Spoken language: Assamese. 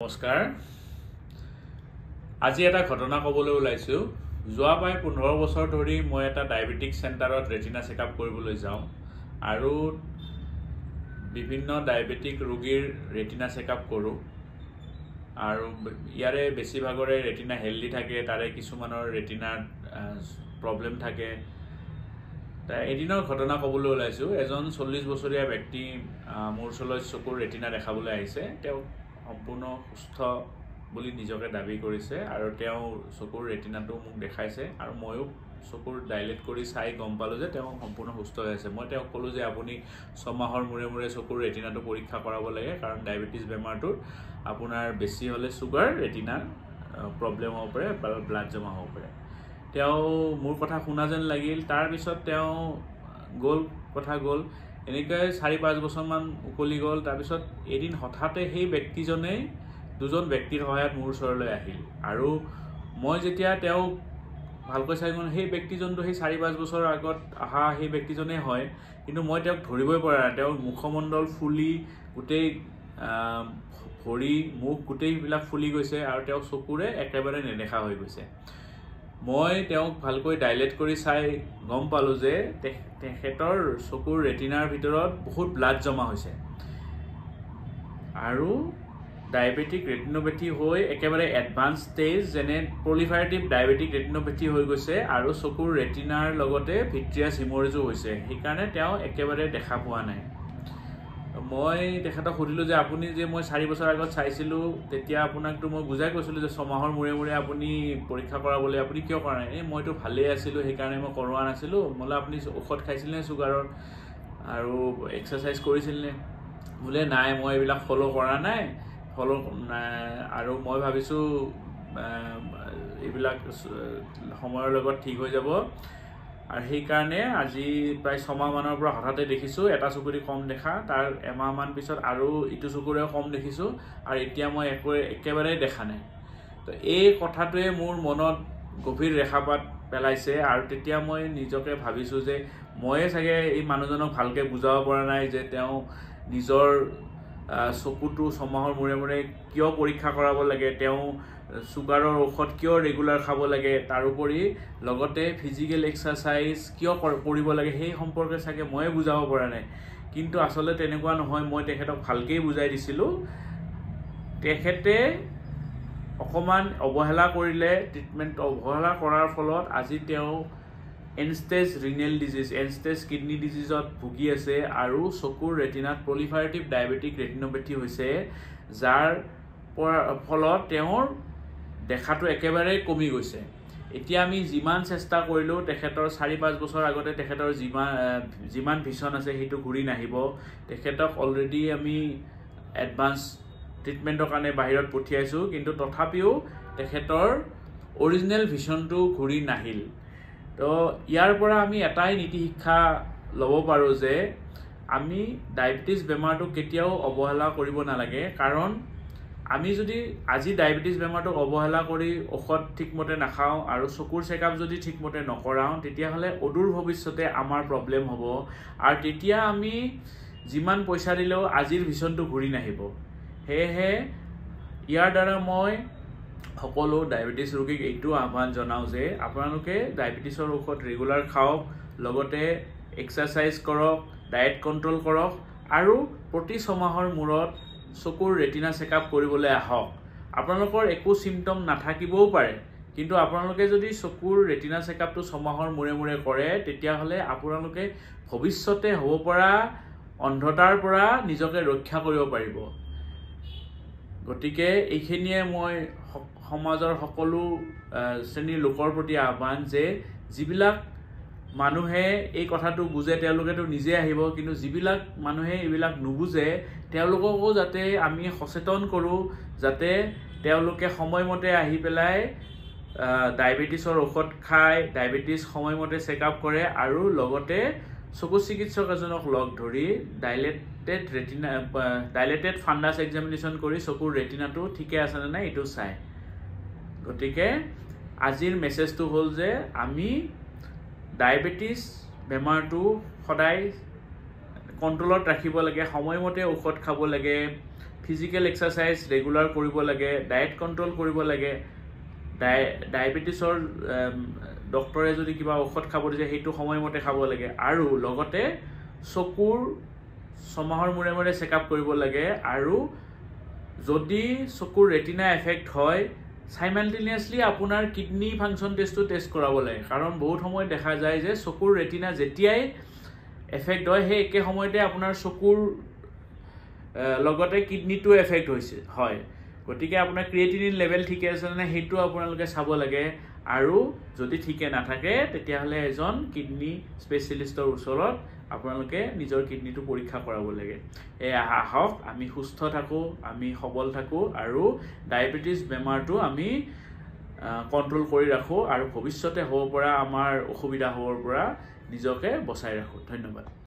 নমস্কাৰ আজি এটা ঘটনা ক'বলৈ ওলাইছো যোৱা প্ৰায় 15 বছৰ ধৰি মই এটা ডায়াবেটিক চেণ্টাৰত ৰেটিনা চেকআপ কৰিবলৈ যাওঁ আৰু বিভিন্ন ডায়াবেটিক ৰোগীৰ ৰেটিনা চেকআপ কৰোঁ আৰু ইয়াৰে বেছিভাগৰে ৰেটিনা হেলদি থাকে তাৰে কিছুমানৰ ৰেটিনাৰ প্ৰব্লেম থাকে এদিনৰ ঘটনা ক'বলৈ ওলাইছো এজন 40 বছৰীয়া ব্যক্তি মোৰ ওচৰলৈ চকুৰ ৰেটিনা দেখাবলৈ আহিছে তেওঁ সম্পূৰ্ণ সুস্থ বুলি নিজকে দাবী কৰিছে আৰু তেওঁ চকুৰ ৰেটিনাটো মোক দেখাইছে আৰু ময়ো চকুৰ ডাইলেট কৰি চাই গম পালো যে তেওঁ সম্পূৰ্ণ সুস্থ হৈ আছে মই তেওঁক ক'লো যে আপুনি 6 মাহৰ মূৰে চকুৰ ৰেটিনাটো পৰীক্ষা কৰাব লাগে কাৰণ ডায়াবেটিস বেমাৰটো আপোনাৰ বেছি হলে সুগাৰ ৰেটিনাৰ প্ৰব্লেম হ'ব পাৰে বা ব্লাড জমা হ'ব পাৰে তেওঁ মোৰ কথা শুনা যেন লাগিল তাৰ পিছত তেওঁ গ'ল এনেকৈ 4-5 বছৰমান উকলি গ'ল তাৰ পিছত এদিন হঠাতে সেই ব্যক্তিজনে দুজন ব্যক্তিৰ সহায়ত মোৰ ওচৰলৈ আহিল আৰু মই যেতিয়া তেওঁ ভালকৈ চাই গ'ল সেই ব্যক্তিজনটো সেই 4-5 বছৰ আগত আহা সেই ব্যক্তিজনে হয় কিন্তু মই তেওঁক ধৰিবই পৰা নাই তেওঁৰ মুখমণ্ডল ফুলি গোটেই ভৰি মুখ গোটেইবিলাক ফুলি গৈছে আৰু তেওঁ চকুৰে একেবাৰে নেদেখা হৈ গৈছে মই তেওঁক ভালকৈ ডাইলেট কৰি চাই গম পালো যে তেখেতৰ চকুৰ ৰেটিনাৰ ভিতৰত বহুত ব্লাড জমা হৈছে আৰু ডায়াবেটিক ৰেটিনোপেথি হৈ একেবাৰে এডভান্স ষ্টেজ যেনে প্ৰলিফাৰেটিভ ডায়াবেটিক ৰেটিনোপেথি হৈ গৈছে আৰু চকুৰ ৰেটিনাৰ লগতে ভিট্ৰিয়াছ হিমৰেজো হৈছে সেইকাৰণে তেওঁ একেবাৰে দেখা পোৱা নাই মই তেখেতক সুধিলো যে আপুনি যে মই 4 বছৰ আগত চাইছিলো তেতিয়া আপোনাকটো মই বুজাই কৈছিলো যে 6 মাহৰ মূৰে আপুনি পৰীক্ষা কৰাবলৈ আপুনি কিয় কৰা নাই মইতো ভালে আছিলো সেইকাৰণে মই কৰোৱা নাছিলো মলা আপুনি ঔষধ খাইছিল নে সুগাৰৰ আৰু এক্সাৰসাইজ কৰিছিল নে বুলে নাই মই এইবিলাক ফলো কৰা নাই আৰু মই ভাবিছো এইবিলাক সময়ৰ লগত ঠিক হৈ যাব আৰু সেই কাৰণে আজি প্ৰায় 6 মাহ মানৰ পৰা হঠাতে দেখিছো এটা চকুৰি কম দেখা তাৰ এমাহ মান পিছত আৰু ইটো চকুৰেও কম দেখিছো আৰু এতিয়া মই একেবাৰে দেখা নাই তো এই কথাটোৱে মোৰ মনত গভীৰ ৰেখাপাত পেলাইছে আৰু তেতিয়া মই নিজকে ভাবিছো যে মই চাগে এই মানুহজনক ভালকে বুজাব পৰা নাই যে তেওঁ নিজৰ চকুটো 6 মাহৰ মূৰে কিয় পৰীক্ষা কৰাব লাগে তেওঁ সুগাৰৰ ঔষধ কিয় ৰেগুলাৰ খাব লাগে তাৰ উপৰি লগতে ফিজিক্যাল এক্সাৰসাইজ কিয় কৰিব লাগে সেই সম্পৰ্কে চাগে মই বুজাব পৰা নাই কিন্তু আসলে তেনেকুৱা নহয় মই তেখেতক ভালকৈ বুজাই দিছিলো তেখেতে অকমান অৱহেলা কৰিলে ট্ৰিটমেন্ট অৱহেলা কৰাৰ ফলত আজি তেওঁ এনষ্টেজ ৰিনেল ডিজিজ এনষ্টেজ কিডনি ডিজিজত ভুগি আছে আৰু চকুৰ ৰেটিনাত প্ৰলিফাৰেটিভ ডায়াবেটিক ৰেটিনোপেথি হৈছে যাৰ ফলত তেওঁৰ দেখাটো একেবাৰে কমি গৈছে এতিয়া আমি যিমান চেষ্টা কৰিলো তেখেতৰ 4-5 বছৰ আগতে তেখেতৰ যিমান ভিছন আছে হেতু ঘূৰি নাহিব তেখেতক অলৰেডি আমি এডভান্স ট্ৰিটমেন্টৰ কাৰণে বাহিৰত পঠিয়াইছো কিন্তু তথাপিও তেখেতৰ অৰিজিনেল ভিছনটো ঘূৰি নাহিল তো ইয়াৰ পৰা আমি এটাই নীতি শিক্ষা ল'ব পাৰো যে আমি ডায়াবেটিস বেমাৰটো কেতিয়াও অৱহেলা কৰিব নালাগে কাৰণ আমি যদি আজি ডায়াবেটিস বেমাৰটো অৱহেলা কৰি ঔষধ ঠিকমতে নাখাও আৰু চকুৰ চেকআপ যদি ঠিকমতে নকৰাও তেতিয়া হলে অদূৰ ভৱিষ্যতে আমাৰ প্ৰব্লেম হ'ব আৰু তেতিয়া আমি যিমান পইচা দিলেও আজিৰ ভিছনটো ঘূৰি নাহিব হেহে ইয়াৰ দ্বাৰা মই সকলো ডায়াবেটিস ৰোগীক এইটো আহ্বান জনাও যে আপোনালোকে ডায়াবেটিসৰ ঔষধ ৰেগুলাৰ খাওক লগতে এক্সাৰসাইজ কৰক ডায়েট কন্ট্ৰোল কৰক আৰু প্ৰতি 6 মাহৰ মূৰত চকুৰ ৰেটিনা চেকআপ কৰিবলৈ আহক আপোনালোকৰ একো সিম্পটম নাথাকিবও পাৰে কিন্তু আপোনালোকে যদি চকুৰ ৰেটিনা চেকআপটো 6 মাহৰ মূৰে কৰে তেতিয়া হলে আপোনালোকে ভৱিষ্যতে হ'ব পৰা অন্ধতাৰ পৰা নিজকে ৰক্ষা কৰিব পাৰিব গতিকে এইখিনিয়ে মই সমাজৰ সকলো শ্ৰেণীৰ লোকৰ প্ৰতি আহ্বান যে যিবিলাক মানুহে এই কথাটো বুজে তেওঁলোকেতো নিজে আহিব কিন্তু যিবিলাক মানুহে এইবিলাক নুবুজে তেওঁলোককো যাতে আমি সচেতন কৰো যাতে তেওঁলোকে সময়মতে আহি পেলাই ডায়াবেটিসৰ ঔষধ খায় ডায়াবেটিস সময়মতে চেকআপ কৰে আৰু লগতে চকু চিকিৎসক এজনক লগ ধৰি ডাইলেটেড ফান্ডাস এক্সামিনেশন কৰি চকুৰ ৰেটিনাটো ঠিকে আছে নে নাই এটো চাই গতিকে আজিৰ মেছেজটো হ'ল যে আমি ডায়াবেটিস বেমাৰটো সদায় কন্ট্ৰোলত ৰাখিব লাগে সময়মতে ঔষধ খাব লাগে ফিজিক্যাল এক্সাৰসাইজ ৰেগুলাৰ কৰিব লাগে, ডায়েট কন্ট্ৰোল কৰিব লাগে, ডায়েবেটিছৰ ডক্টৰে যদি কিবা ঔষধ খাব দিছে সেইটো সময়মতে খাব লাগে, আৰু লগতে চকুৰ 6 মাহৰ মূৰে মূৰে চেকআপ কৰিব লাগে, আৰু যদি চকুৰ ৰেটিনা এফেক্ট হয় সাইমালটেনিয়াছলি আপোনাৰ কিডনি ফাংচন টেষ্টটো টেষ্ট কৰাব লাগে, কাৰণ বহুত সময় দেখা যায় যে চকুৰ ৰেটিনা যেতিয়াই এফেক্ট হয় সেই একে সময়তে আপোনাৰ চকুৰ লগতে কিডনিটো এফেক্ট হয়। গতিকে আপোনাৰ ক্ৰিয়েটিনিন লেভেল ঠিকে আছে নে সেইটো আপোনালোকে চাব লাগে, আৰু যদি ঠিকে নাথাকে তেতিয়াহ'লে এজন কিডনি স্পেচিয়েলিষ্টৰ ওচৰত আপোনালোকে নিজৰ কিডনিটো পৰীক্ষা কৰাব লাগে। আহক আমি সুস্থ থাকোঁ, আমি সবল থাকোঁ, আৰু ডায়েবেটিছ বেমাৰটো আমি কণ্ট্ৰোল কৰি ৰাখোঁ, আৰু ভৱিষ্যতে হ'ব পৰা আমাৰ অসুবিধা হ'বৰ পৰা নিজকে বচাই ৰাখোঁ। ধন্যবাদ।